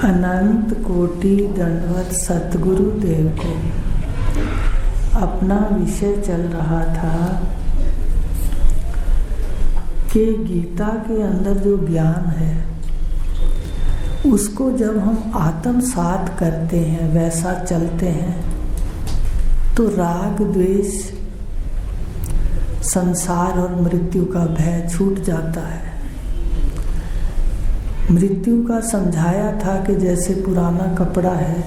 अनंत कोटि दंडवत सतगुरु देव को अपना विषय चल रहा था कि गीता के अंदर जो ज्ञान है उसको जब हम आत्मसात करते हैं, वैसा चलते हैं, तो राग द्वेष, संसार और मृत्यु का भय छूट जाता है। मृत्यु का समझाया था कि जैसे पुराना कपड़ा है,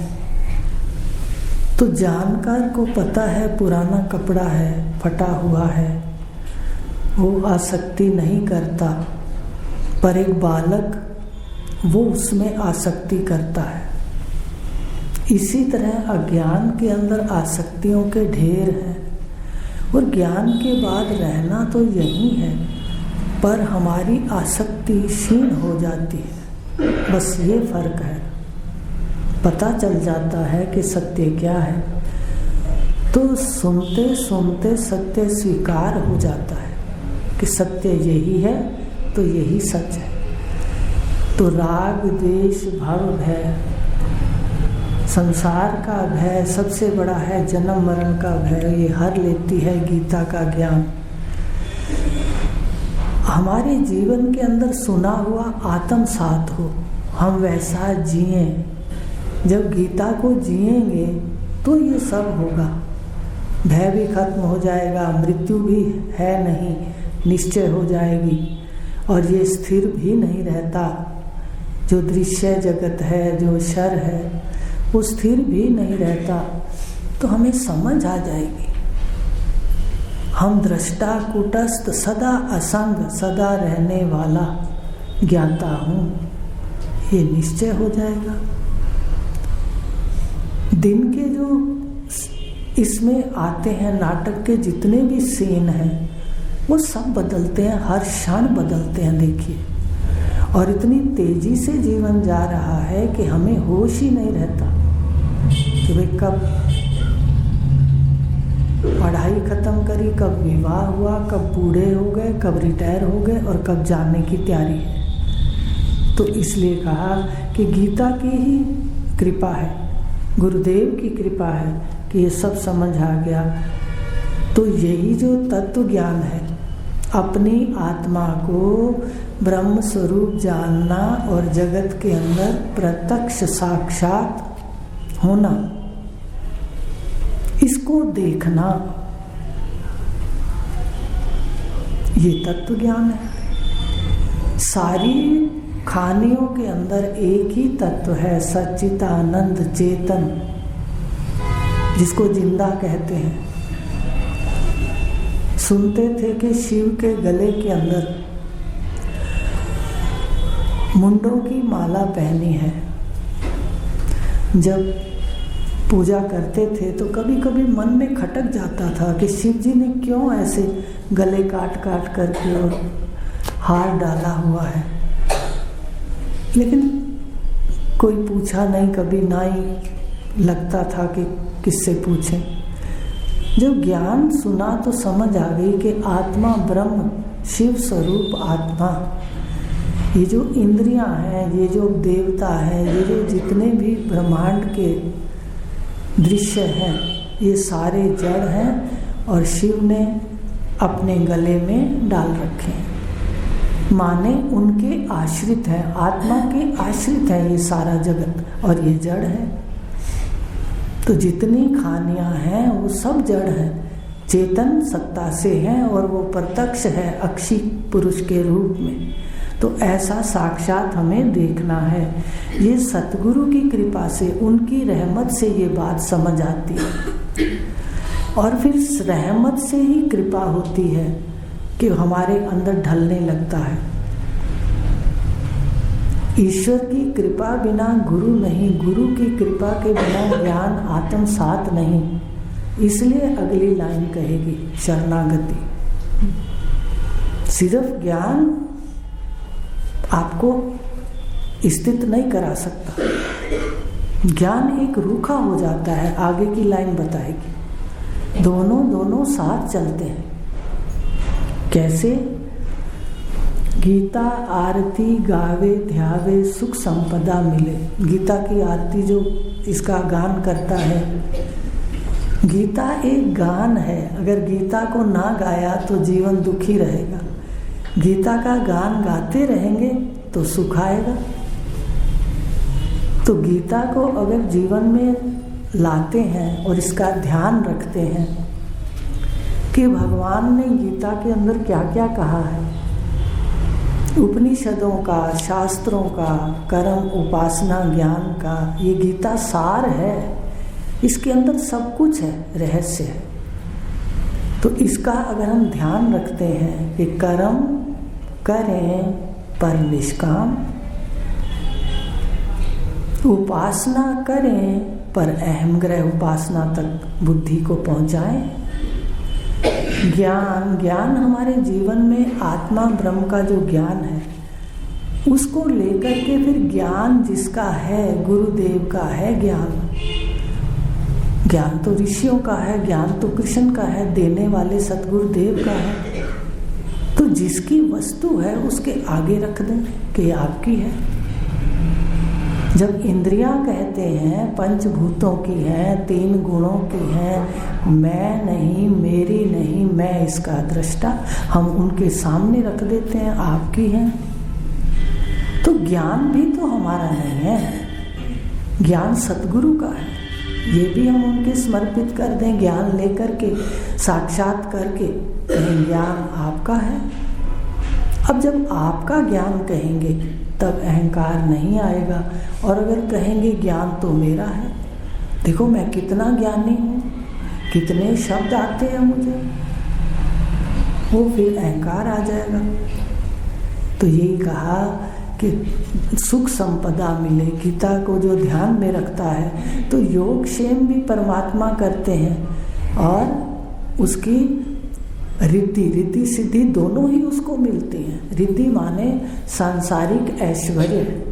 तो जानकार को पता है पुराना कपड़ा है, फटा हुआ है, वो आसक्ति नहीं करता, पर एक बालक वो उसमें आसक्ति करता है। इसी तरह अज्ञान के अंदर आसक्तियों के ढेर हैं और ज्ञान के बाद रहना तो यही है, पर हमारी आसक्ति क्षीण हो जाती है। बस ये फर्क है। पता चल जाता है कि सत्य क्या है, तो सुनते सुनते सत्य स्वीकार हो जाता है कि सत्य यही है, तो यही सच है। तो राग द्वेष भव भय, संसार का भय सबसे बड़ा है, जन्म मरण का भय, ये हर लेती है गीता का ज्ञान। हमारे जीवन के अंदर सुना हुआ आत्मसात हो, हम वैसा जिए। जब गीता को जिएंगे तो ये सब होगा। भय भी खत्म हो जाएगा, मृत्यु भी है नहीं, निश्चय हो जाएगी, और ये स्थिर भी नहीं रहता। जो दृश्य जगत है, जो शर है, वो स्थिर भी नहीं रहता। तो हमें समझ आ जाएगी, हम दृष्टा कूटस्थ सदा असंग, सदा रहने वाला ज्ञाता हूँ, ये निश्चय हो जाएगा। दिन के जो इसमें आते हैं नाटक के जितने भी सीन हैं, वो सब बदलते हैं, हर क्षण बदलते हैं। देखिए, और इतनी तेजी से जीवन जा रहा है कि हमें होश ही नहीं रहता कि भाई कब पढ़ाई खत्म करी, कब विवाह हुआ, कब बूढ़े हो गए, कब रिटायर हो गए, और कब जाने की तैयारी है। तो इसलिए कहा कि गीता की ही कृपा है, गुरुदेव की कृपा है कि ये सब समझ आ गया। तो यही जो तत्व ज्ञान है, अपनी आत्मा को ब्रह्म स्वरूप जानना और जगत के अंदर प्रत्यक्ष साक्षात होना, इसको देखना, ये तत्व ज्ञान है। सारी खानियों के अंदर एक ही तत्व है, सच्चिदानंद चेतन, जिसको जिंदा कहते हैं। सुनते थे कि शिव के गले के अंदर मुंडों की माला पहनी है। जब पूजा करते थे तो कभी कभी मन में खटक जाता था कि शिव जी ने क्यों ऐसे गले काट काट करके और हार डाला हुआ है, लेकिन कोई पूछा नहीं कभी, ना ही लगता था कि किससे पूछें। जब ज्ञान सुना तो समझ आ गई कि आत्मा ब्रह्म, शिव स्वरूप आत्मा, ये जो इंद्रियां हैं, ये जो देवता है, ये जो जितने भी ब्रह्मांड के दृश्य हैं, ये सारे जड़ हैं और शिव ने अपने गले में डाल रखे हैं। माने उनके आश्रित है, आत्मा के आश्रित है ये सारा जगत, और ये जड़ है। तो जितनी खानियां हैं वो सब जड़ हैं, चेतन सत्ता से हैं, और वो प्रत्यक्ष है अक्षी पुरुष के रूप में। तो ऐसा साक्षात हमें देखना है। ये सतगुरु की कृपा से, उनकी रहमत से ये बात समझ आती है, और फिर रहमत से ही कृपा होती है कि हमारे अंदर ढलने लगता है। ईश्वर की कृपा बिना गुरु नहीं, गुरु की कृपा के बिना ज्ञान आत्मसात नहीं। इसलिए अगली लाइन कहेगी शरणागति। सिर्फ ज्ञान आपको स्थित नहीं करा सकता, ज्ञान एक रूखा हो जाता है। आगे की लाइन बताएगी, दोनों साथ चलते हैं। कैसे? गीता आरती गावे ध्यावे सुख संपदा मिले। गीता की आरती जो इसका गान करता है, गीता एक गान है। अगर गीता को ना गाया तो जीवन दुखी रहेगा। गीता का गान गाते रहेंगे तो सुख आएगा। तो गीता को अगर जीवन में लाते हैं और इसका ध्यान रखते हैं कि भगवान ने गीता के अंदर क्या क्या कहा है, उपनिषदों का, शास्त्रों का, कर्म, उपासना, ज्ञान का, ये गीता सार है। इसके अंदर सब कुछ है, रहस्य है। तो इसका अगर हम ध्यान रखते हैं कि कर्म करें पर निष्काम, उपासना करें पर अहम ग्रह उपासना तक बुद्धि को पहुंचाएं, ज्ञान हमारे जीवन में आत्मा ब्रह्म का जो ज्ञान है उसको लेकर के फिर ज्ञान जिसका है, गुरुदेव का है ज्ञान तो ऋषियों का है, ज्ञान तो कृष्ण का है, देने वाले सतगुरुदेव का है। तो जिसकी वस्तु है उसके आगे रख दें कि आपकी है। जब इंद्रियां कहते हैं पंचभूतों की हैं, 3 गुणों की हैं, मैं नहीं, मेरी नहीं, मैं इसका दृष्टा, हम उनके सामने रख देते हैं आपकी हैं। तो ज्ञान भी तो हमारा नहीं है, ज्ञान सतगुरु का है। ये भी हम उनके समर्पित कर दें, ज्ञान लेकर के, साक्षात करके ज्ञान आपका है। अब जब आपका ज्ञान कहेंगे तब अहंकार नहीं आएगा। और अगर कहेंगे ज्ञान तो मेरा है, देखो मैं कितना ज्ञानी हूँ, कितने शब्द आते हैं मुझे, वो फिर अहंकार आ जाएगा। तो यही कहा कि सुख संपदा मिले। गीता को जो ध्यान में रखता है तो योग क्षेम भी परमात्मा करते हैं और उसकी रिद्धि सिद्धि दोनों ही उसको मिलती हैं। रिद्धि माने सांसारिक ऐश्वर्य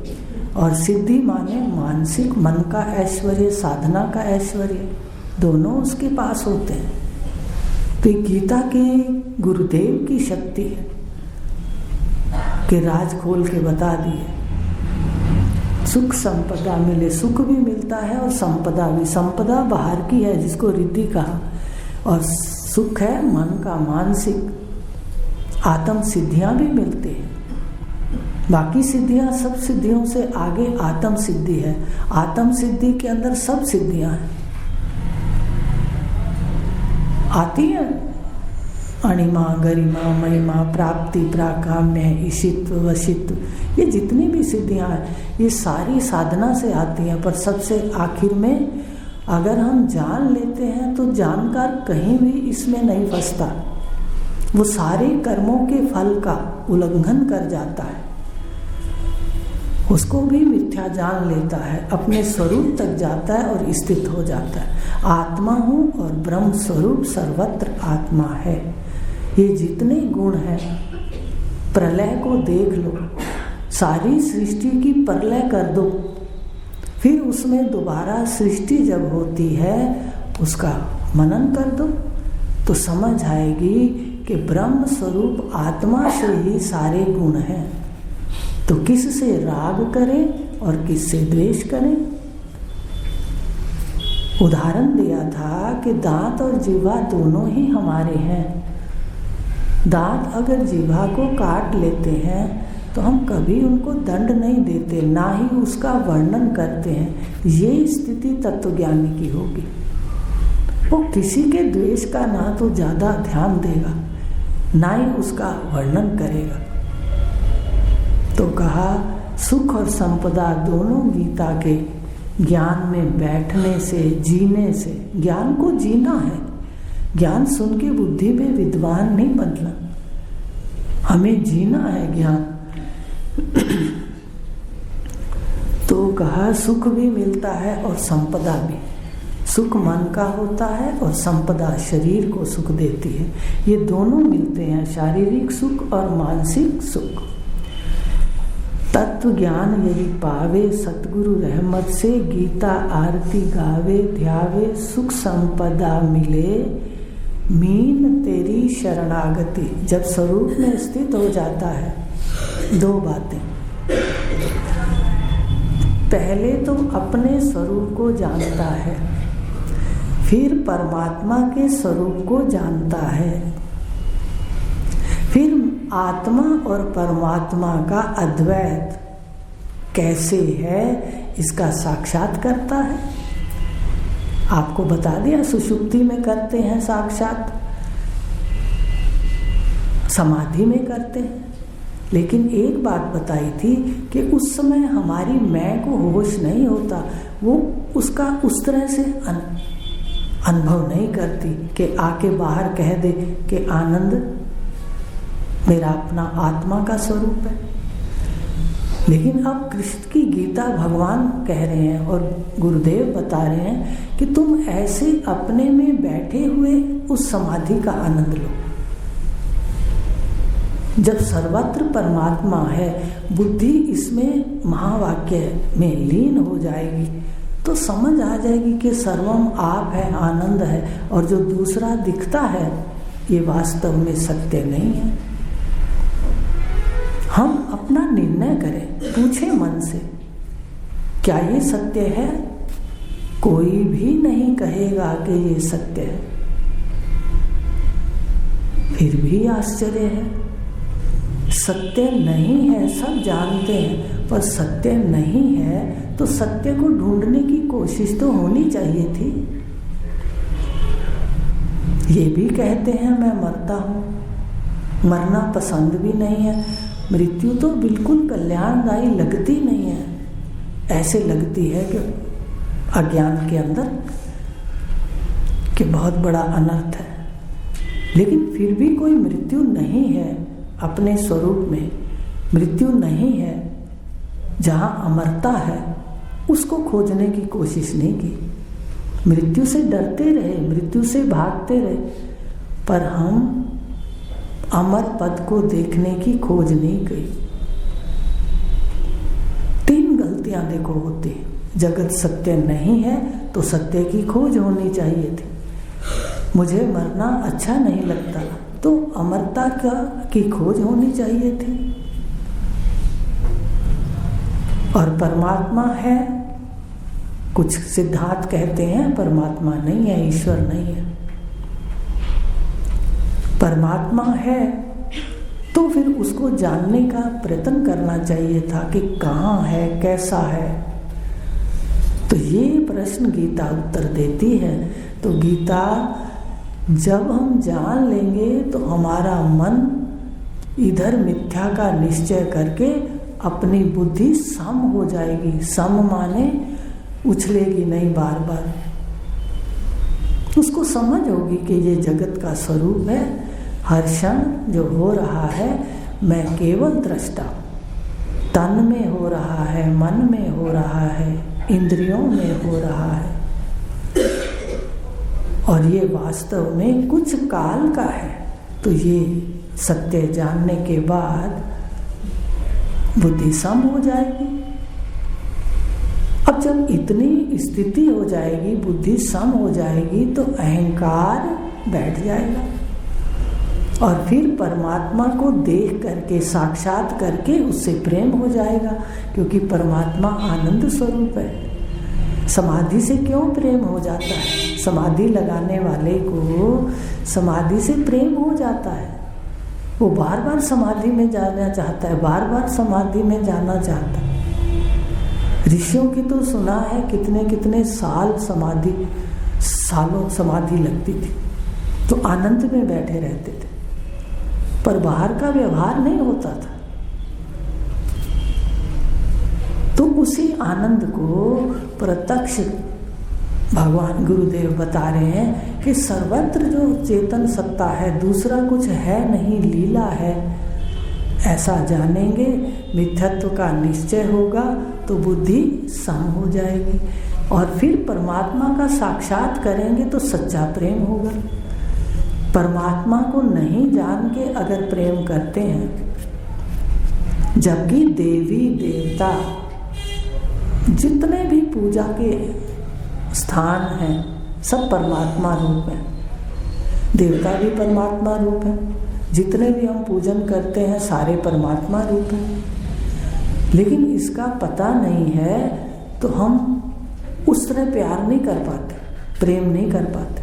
और सिद्धि माने मानसिक मन का ऐश्वर्य, साधना का ऐश्वर्य, दोनों उसके पास होते हैं। तो गीता के गुरुदेव की शक्ति है कि राज खोल के बता दिए। सुख संपदा मिले, सुख भी मिलता है और संपदा भी। संपदा बाहर की है जिसको रिद्धि कहा, और सुख है मन का, मानसिक। आत्म सिद्धियां भी मिलती हैं। बाकी सिद्धियां सब सिद्धियों से आगे आत्म सिद्धि है। आत्म सिद्धि के अंदर सब सिद्धियां हैं, आती हैं। अणिमा, गरिमा, महिमा, प्राप्ति, प्राकाम्य, ईशित्व, वशित्व, ये जितनी भी सिद्धियां हैं ये सारी साधना से आती हैं। पर सबसे आखिर में अगर हम जान लेते हैं तो जानकार कहीं भी इसमें नहीं फंसता, वो सारे कर्मों के फल का उल्लंघन कर जाता है, उसको भी मिथ्या जान लेता है, अपने स्वरूप तक जाता है और स्थित हो जाता है। आत्मा हूँ और ब्रह्म स्वरूप सर्वत्र आत्मा है। ये जितने गुण हैं, प्रलय को देख लो, सारी सृष्टि की प्रलय कर दो, फिर उसमें दोबारा सृष्टि जब होती है उसका मनन कर दो तो समझ आएगी कि ब्रह्म स्वरूप आत्मा से ही सारे गुण हैं। तो किस से राग करें और किस से द्वेष करें। उदाहरण दिया था कि दांत और जीवा दोनों ही हमारे हैं। दांत अगर जीवा को काट लेते हैं तो हम कभी उनको दंड नहीं देते, ना ही उसका वर्णन करते हैं। ये स्थिति तत्वज्ञानी की होगी। वो किसी के द्वेष का ना तो ज़्यादा ध्यान देगा, ना ही उसका वर्णन करेगा। तो कहा सुख और संपदा दोनों गीता के ज्ञान में बैठने से, जीने से। ज्ञान को जीना है, ज्ञान सुन के बुद्धि में विद्वान नहीं बनना, हमें जीना है ज्ञान। तो कहा सुख भी मिलता है और संपदा भी। सुख मन का होता है और संपदा शरीर को सुख देती है। ये दोनों मिलते हैं, शारीरिक सुख और मानसिक सुख। तत्व ज्ञान यही पावे, सतगुरु रहमत से गीता आरती गावे, ध्यावे सुख संपदा मिले, मीन तेरी शरणागति। जब स्वरूप में स्थित हो जाता है दो बातें। पहले तो अपने स्वरूप को जानता है, फिर परमात्मा के स्वरूप को जानता है, फिर आत्मा और परमात्मा का अद्वैत कैसे है इसका साक्षात करता है। आपको बता दिया सुषुप्ति में करते हैं साक्षात, समाधि में करते हैं। लेकिन एक बात बताई थी कि उस समय हमारी मैं को होश नहीं होता, वो उसका उस तरह से अनुभव नहीं करती कि आके बाहर कह दे कि आनंद मेरा अपना आत्मा का स्वरूप है। लेकिन अब कृष्ण की गीता भगवान कह रहे हैं और गुरुदेव बता रहे हैं कि तुम ऐसे अपने में बैठे हुए उस समाधि का आनंद लो। जब सर्वत्र परमात्मा है, बुद्धि इसमें महावाक्य में लीन हो जाएगी तो समझ आ जाएगी कि सर्वम आप है, आनंद है, और जो दूसरा दिखता है ये वास्तव में सत्य नहीं है। हम अपना निर्णय करें, पूछें मन से क्या ये सत्य है। कोई भी नहीं कहेगा कि ये सत्य है, फिर भी आश्चर्य है। सत्य नहीं है सब जानते हैं, पर सत्य नहीं है तो सत्य को ढूंढने की कोशिश तो होनी चाहिए थी। ये भी कहते हैं मैं मरता हूँ, मरना पसंद भी नहीं है। मृत्यु तो बिल्कुल कल्याणदायी लगती नहीं है, ऐसे लगती है कि अज्ञान के अंदर कि बहुत बड़ा अनर्थ है। लेकिन फिर भी कोई मृत्यु नहीं है, अपने स्वरूप में मृत्यु नहीं है। जहाँ अमरता है उसको खोजने की कोशिश नहीं की। मृत्यु से डरते रहे, मृत्यु से भागते रहे, पर हम अमर पद को देखने की खोज नहीं की। तीन गलतियां देखो होती हैं। जगत सत्य नहीं है तो सत्य की खोज होनी चाहिए थी। मुझे मरना अच्छा नहीं लगता तो अमरता की खोज होनी चाहिए थी। और परमात्मा है, कुछ सिद्धांत कहते हैं परमात्मा नहीं है, ईश्वर नहीं है। परमात्मा है तो फिर उसको जानने का प्रयत्न करना चाहिए था कि कहाँ है, कैसा है। तो ये प्रश्न गीता उत्तर देती है। तो गीता जब हम जान लेंगे तो हमारा मन इधर मिथ्या का निश्चय करके अपनी बुद्धि सम हो जाएगी। सम माने उछलेगी नहीं बार बार। उसको समझ होगी कि ये जगत का स्वरूप है। हर क्षण जो हो रहा है मैं केवल दृष्टा, तन में हो रहा है, मन में हो रहा है, इंद्रियों में हो रहा है, और ये वास्तव में कुछ काल का है। तो ये सत्य जानने के बाद बुद्धि सम हो जाएगी। अब जब इतनी स्थिति हो जाएगी, बुद्धि सम हो जाएगी, तो अहंकार बैठ जाएगा और फिर परमात्मा को देख करके, साक्षात करके उससे प्रेम हो जाएगा, क्योंकि परमात्मा आनंद स्वरूप है। समाधि से क्यों प्रेम हो जाता है? समाधि लगाने वाले को समाधि से प्रेम हो जाता है। वो बार बार समाधि में जाना चाहता है, बार बार समाधि में जाना चाहता है। ऋषियों की तो सुना है कितने कितने सालों समाधि लगती थी, तो आनंद में बैठे रहते थे, पर बाहर का व्यवहार नहीं होता था। तो उसी आनंद को प्रत्यक्ष भगवान गुरुदेव बता रहे हैं कि सर्वत्र जो चेतन सत्ता है, दूसरा कुछ है नहीं, लीला है। ऐसा जानेंगे, मिथ्यात्व का निश्चय होगा तो बुद्धि सम हो जाएगी, और फिर परमात्मा का साक्षात करेंगे तो सच्चा प्रेम होगा। परमात्मा को नहीं जान के अगर प्रेम करते हैं, जबकि देवी देवता जितने भी पूजा के स्थान हैं सब परमात्मा रूप है। देवता भी परमात्मा रूप है, जितने भी हम पूजन करते हैं सारे परमात्मा रूप हैं, लेकिन इसका पता नहीं है तो हम उस तरह प्यार नहीं कर पाते, प्रेम नहीं कर पाते।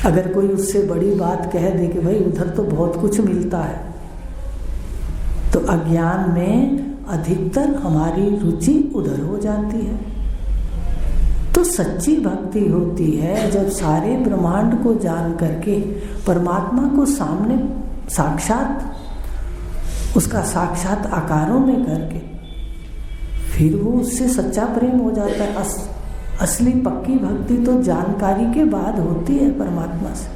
अगर कोई उससे बड़ी बात कह दे कि भाई उधर तो बहुत कुछ मिलता है, तो अज्ञान में अधिकतर हमारी रुचि उधर हो जाती है। तो सच्ची भक्ति होती है जब सारे ब्रह्मांड को जान करके परमात्मा को सामने साक्षात, उसका साक्षात आकारों में करके फिर वो उससे सच्चा प्रेम हो जाता है। असली पक्की भक्ति तो जानकारी के बाद होती है परमात्मा से,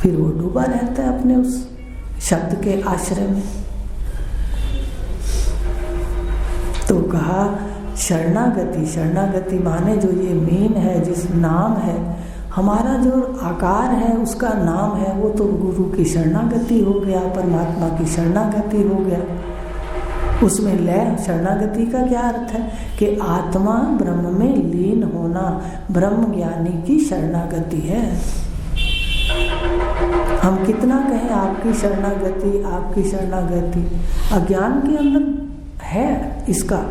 फिर वो डूबा रहता है अपने उस शब्द के आश्रय में। तो कहा शरणागति, शरणागति माने जो ये मीन है, जिस नाम है, हमारा जो आकार है उसका नाम है, वो तो गुरु की शरणागति हो गया, परमात्मा की शरणागति हो गया। उसमें लय, शरणागति का क्या अर्थ है कि आत्मा ब्रह्म में लीन होना, ब्रह्म ज्ञानी की शरणागति है। हम कितना कहें आपकी शरणागति, आपकी शरणागति, अज्ञान के अंदर है इसका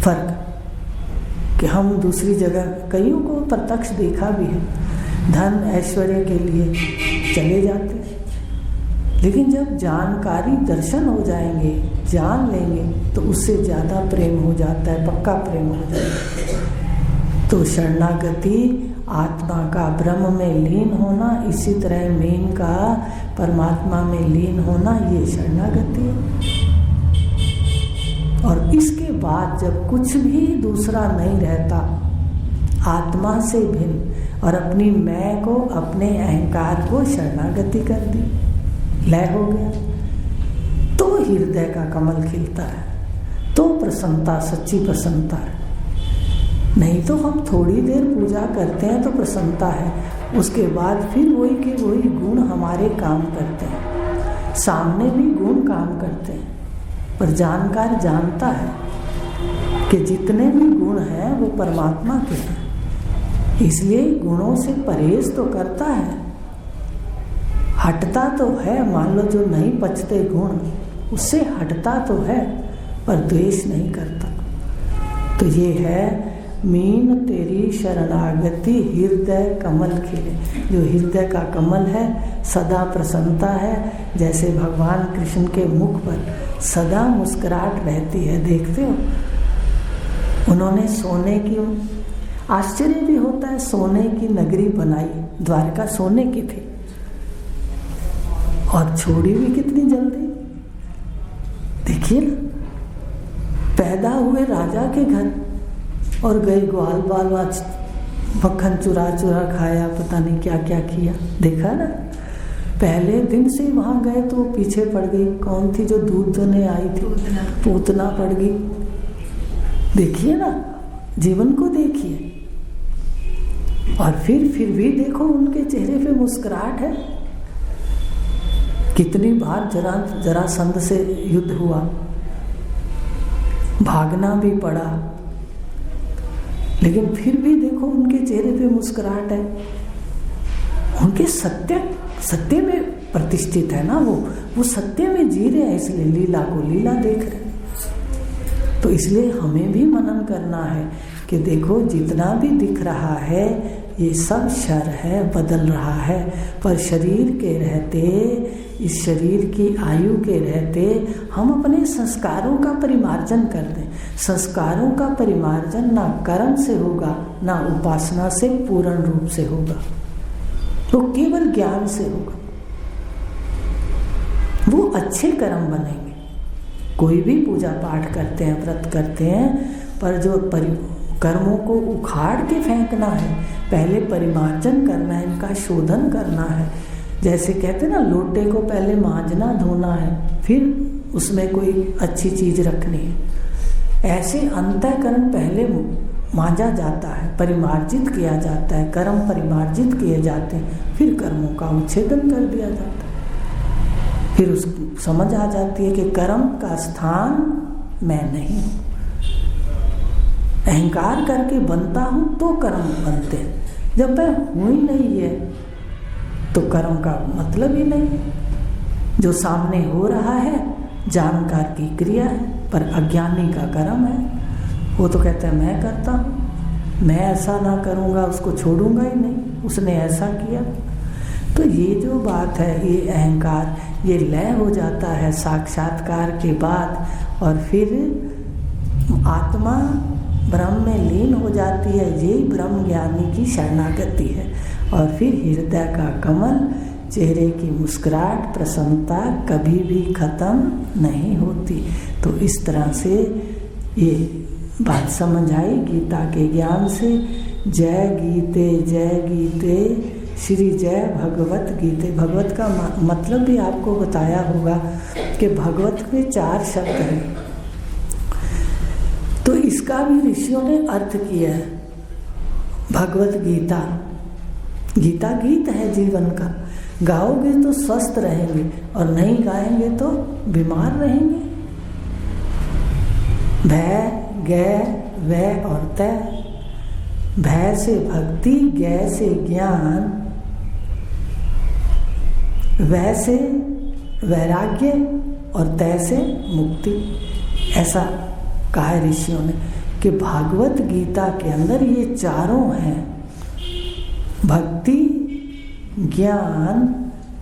फर्क कि हम दूसरी जगह, कईयों को प्रत्यक्ष देखा भी है, धन ऐश्वर्य के लिए चले जाते हैं, लेकिन जब जानकारी दर्शन हो जाएंगे, जान लेंगे, तो उससे ज़्यादा प्रेम हो जाता है, पक्का प्रेम हो जाता है। तो शरणागति आत्मा का ब्रह्म में लीन होना, इसी तरह मीन का परमात्मा में लीन होना, ये शरणागति है। और इसके बाद जब कुछ भी दूसरा नहीं रहता, आत्मा से भिन्न, और अपनी मैं को, अपने अहंकार को शरणागति कर दी, लय हो गया, तो हृदय का कमल खिलता है, तो प्रसन्नता, सच्ची प्रसन्नता है। नहीं तो हम थोड़ी देर पूजा करते हैं तो प्रसन्नता है, उसके बाद फिर वही के वही गुण हमारे काम करते हैं, सामने भी गुण काम करते हैं, पर जानकार जानता है कि जितने भी गुण हैं वो परमात्मा के हैं, इसलिए गुणों से परहेज तो करता है, हटता तो है। मान लो जो नहीं पचते गुण, उससे हटता तो है, पर द्वेष नहीं करता। तो ये है मीन तेरी शरणागति, हृदय कमल खिले। जो हृदय का कमल है सदा प्रसन्नता है, जैसे भगवान कृष्ण के मुख पर सदा मुस्कुराहट रहती है, देखते हो। उन्होंने सोने की, आश्चर्य भी होता है, सोने की नगरी बनाई, द्वारका सोने की थी, और छोड़ी भी कितनी जल्दी। देखिए ना, पैदा हुए राजा के घर और गए ग्वाल बाल, मक्खन चुरा चुरा खाया, पता नहीं क्या क्या किया, देखा ना। पहले दिन से वहां गए तो वो पीछे पड़ गई, कौन थी जो दूध देने आई थी, पूतना पड़ गई। देखिए ना, जीवन को देखिए। और फिर भी देखो उनके चेहरे पे मुस्कुराहट है। कितनी बार जरासंध से युद्ध हुआ, भागना भी पड़ा, लेकिन फिर भी देखो उनके चेहरे पे मुस्कुराहट है। उनके सत्य में प्रतिष्ठित है ना, वो सत्य में जी रहे हैं, इसलिए लीला को लीला देख रहे हैं। तो इसलिए हमें भी मनन करना है कि देखो जितना भी दिख रहा है ये सब शर है, बदल रहा है, पर शरीर के रहते, इस शरीर की आयु के रहते हम अपने संस्कारों का परिमार्जन कर दें। संस्कारों का परिमार्जन ना कर्म से होगा, ना उपासना से पूर्ण रूप से होगा, तो केवल ज्ञान से होगा। वो अच्छे कर्म बनेंगे। कोई भी पूजा पाठ करते हैं, व्रत करते हैं, पर जो कर्मों को उखाड़ के फेंकना है, पहले परिमार्जन करना है, इनका शोधन करना है। जैसे कहते हैं ना, लोटे को पहले मांजना धोना है, फिर उसमें कोई अच्छी चीज रखनी है। ऐसे अंतःकरण पहले मांजा जाता है, परिमार्जित किया जाता है, कर्म परिमार्जित किए जाते हैं, फिर कर्मों का उच्छेदन कर दिया जाता है। फिर उसको समझ आ जाती है कि कर्म का स्थान मैं नहीं हूँ। अहंकार करके बनता हूँ तो कर्म बनते हैं, जब मैं हूँ ही नहीं है तो कर्म का मतलब ही नहीं। जो सामने हो रहा है जानकार की क्रिया है, पर अज्ञानी का कर्म है। वो तो कहता है मैं करता हूँ, मैं ऐसा ना करूँगा उसको छोड़ूंगा ही नहीं, उसने ऐसा किया। तो ये जो बात है, ये अहंकार, ये लय हो जाता है साक्षात्कार के बाद, और फिर आत्मा ब्रह्म में लीन हो जाती है। यही ब्रह्म ज्ञानी की शरणागति है। और फिर हृदय का कमल, चेहरे की मुस्कुराहट, प्रसन्नता कभी भी खत्म नहीं होती। तो इस तरह से ये बात समझ आई गीता के ज्ञान से। जय गीते श्री जय भगवत गीते। भगवत का मतलब भी आपको बताया होगा कि भगवत में 4 शब्द हैं। तो इसका भी ऋषियों ने अर्थ किया है। भगवत गीता, गीता गीत है जीवन का। गाओगे तो स्वस्थ रहेंगे और नहीं गाएंगे तो बीमार रहेंगे। भय, गय, वै और तय। भय से भक्ति, गय से ज्ञान, वै से वैराग्य और तय से मुक्ति। ऐसा कहा है ऋषियों ने कि भागवत गीता के अंदर ये चारों हैं, भक्ति, ज्ञान,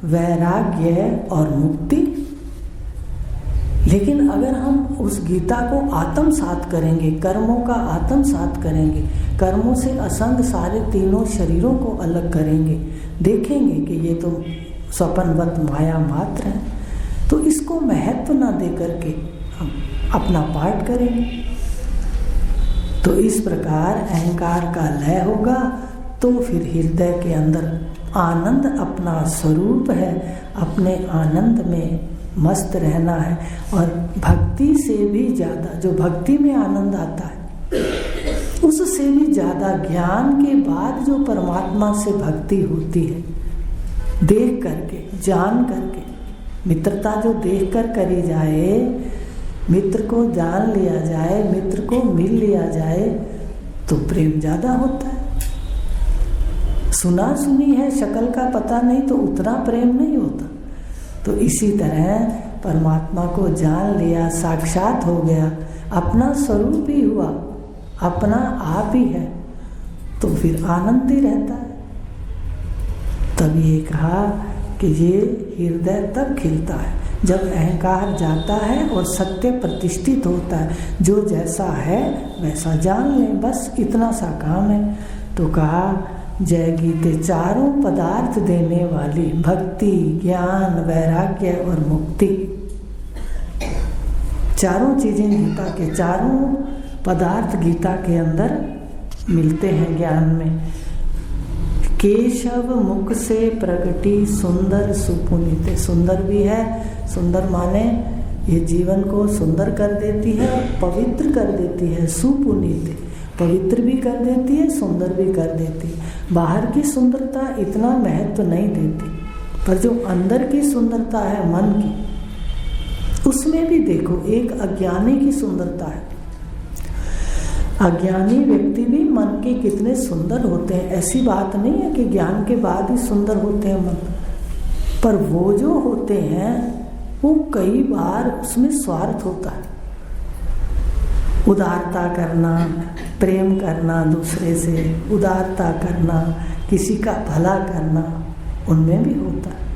वैराग्य और मुक्ति। लेकिन अगर हम उस गीता को आत्मसात करेंगे, कर्मों का आत्मसात करेंगे, कर्मों से असंग सारे तीनों शरीरों को अलग करेंगे, देखेंगे कि ये तो स्वपनवत माया मात्र है, तो इसको महत्व ना दे करके हम अपना पाठ करेंगे। तो इस प्रकार अहंकार का लय होगा तो फिर हृदय के अंदर आनंद अपना स्वरूप है, अपने आनंद में मस्त रहना है। और भक्ति से भी ज़्यादा, जो भक्ति में आनंद आता है, उससे भी ज़्यादा ज्ञान के बाद जो परमात्मा से भक्ति होती है, देख करके, जान करके, मित्रता जो देख कर करी जाए, मित्र को जान लिया जाए, मित्र को मिल लिया जाए, तो प्रेम ज़्यादा होता है। सुना सुनी है, शक्ल का पता नहीं, तो उतना प्रेम नहीं होता। तो इसी तरह परमात्मा को जान लिया, साक्षात हो गया, अपना स्वरूप ही हुआ, अपना आप ही है, तो फिर आनंद ही रहता है। तब ये कहा कि ये हृदय तब खिलता है जब अहंकार जाता है और सत्य प्रतिष्ठित होता है। जो जैसा है वैसा जान लें, बस इतना सा काम है। तो कहा जय गीते चारों पदार्थ देने वाली, भक्ति, ज्ञान, वैराग्य और मुक्ति, चारों चीजें गीता के, चारों पदार्थ गीता के अंदर मिलते हैं ज्ञान में। केशव मुख से प्रगटी सुंदर सुपुनीते। सुंदर भी है, सुंदर माने ये जीवन को सुंदर कर देती है, पवित्र कर देती है। सुपुनीते, पवित्र भी कर देती है, सुंदर भी कर देती है। बाहर की सुंदरता इतना महत्व नहीं देती, पर जो अंदर की सुंदरता है मन की, उसमें भी देखो एक अज्ञानी की सुंदरता है। अज्ञानी व्यक्ति भी मन के कितने सुंदर होते हैं। ऐसी बात नहीं है कि ज्ञान के बाद ही सुंदर होते हैं मन, पर वो जो होते हैं वो कई बार उसमें स्वार्थ होता है। उदारता करना, प्रेम करना दूसरे से, उदारता करना, किसी का भला करना, उनमें भी होता है।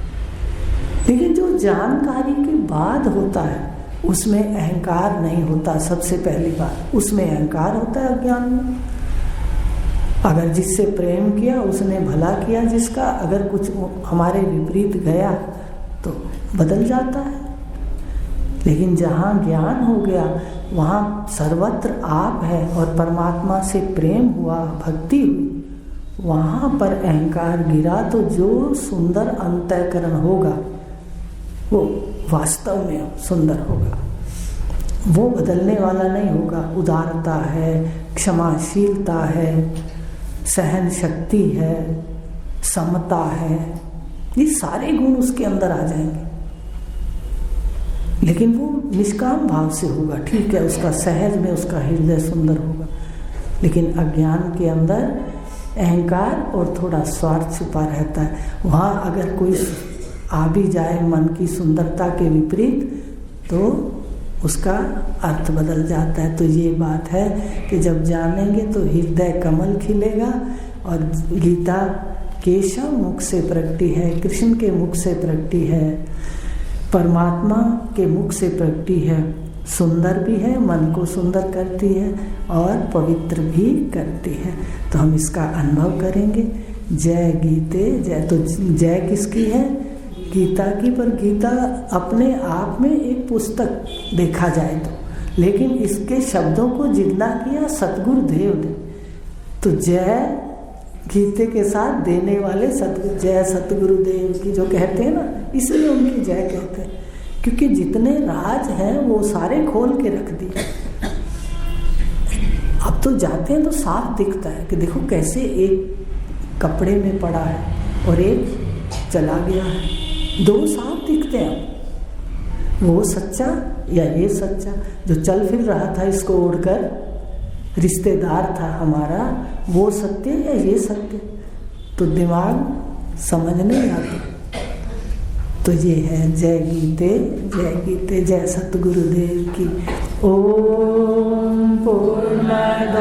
लेकिन जो जानकारी के बाद होता है उसमें अहंकार नहीं होता। सबसे पहली बात, उसमें अहंकार होता है अज्ञान में। अगर जिससे प्रेम किया उसने भला किया जिसका, अगर कुछ हमारे विपरीत गया तो बदल जाता है। लेकिन जहाँ ज्ञान हो गया वहाँ सर्वत्र आप है और परमात्मा से प्रेम हुआ, भक्ति हुई, वहाँ पर अहंकार गिरा तो जो सुंदर अंतःकरण होगा वो वास्तव में सुंदर होगा। वो बदलने वाला नहीं होगा। उदारता है, क्षमाशीलता है, सहन शक्ति है, समता है, ये सारे गुण उसके अंदर आ जाएंगे। लेकिन वो निष्काम भाव से होगा, ठीक है, उसका सहज में उसका हृदय सुंदर होगा। लेकिन अज्ञान के अंदर अहंकार और थोड़ा स्वार्थ छुपा रहता है। वहाँ अगर कोई आ भी जाए मन की सुंदरता के विपरीत तो उसका अर्थ बदल जाता है। तो ये बात है कि जब जानेंगे तो हृदय कमल खिलेगा। और गीता केशव मुख से प्रगटी है, कृष्ण के मुख से प्रगटी है, परमात्मा के मुख से प्रगटी है, सुंदर भी है, मन को सुंदर करती है और पवित्र भी करती है। तो हम इसका अनुभव करेंगे। जय गीते जय। तो जय किसकी है? गीता की। पर गीता अपने आप में एक पुस्तक देखा जाए लेकिन इसके शब्दों को जिंदा किया सतगुरु देव ने। तो जय गीते के साथ देने वाले सतगुरु, जय सतगुरु देव की जो कहते हैं ना, इसलिए उनकी जय कहते हैं, क्योंकि जितने राज हैं वो सारे खोल के रख दिए। अब तो जाते हैं तो साफ दिखता है कि देखो कैसे एक कपड़े में पड़ा है और एक चला गया है, दो साफ दिखते हैं। वो सच्चा या ये सच्चा? जो चल फिर रहा था इसको ओढ़कर, रिश्तेदार था हमारा, वो सत्य या ये सत्य? तो दिमाग समझ नहीं आता। तो ये है जय गीते जय सतगुरुदेव की। ओम पूर्णमद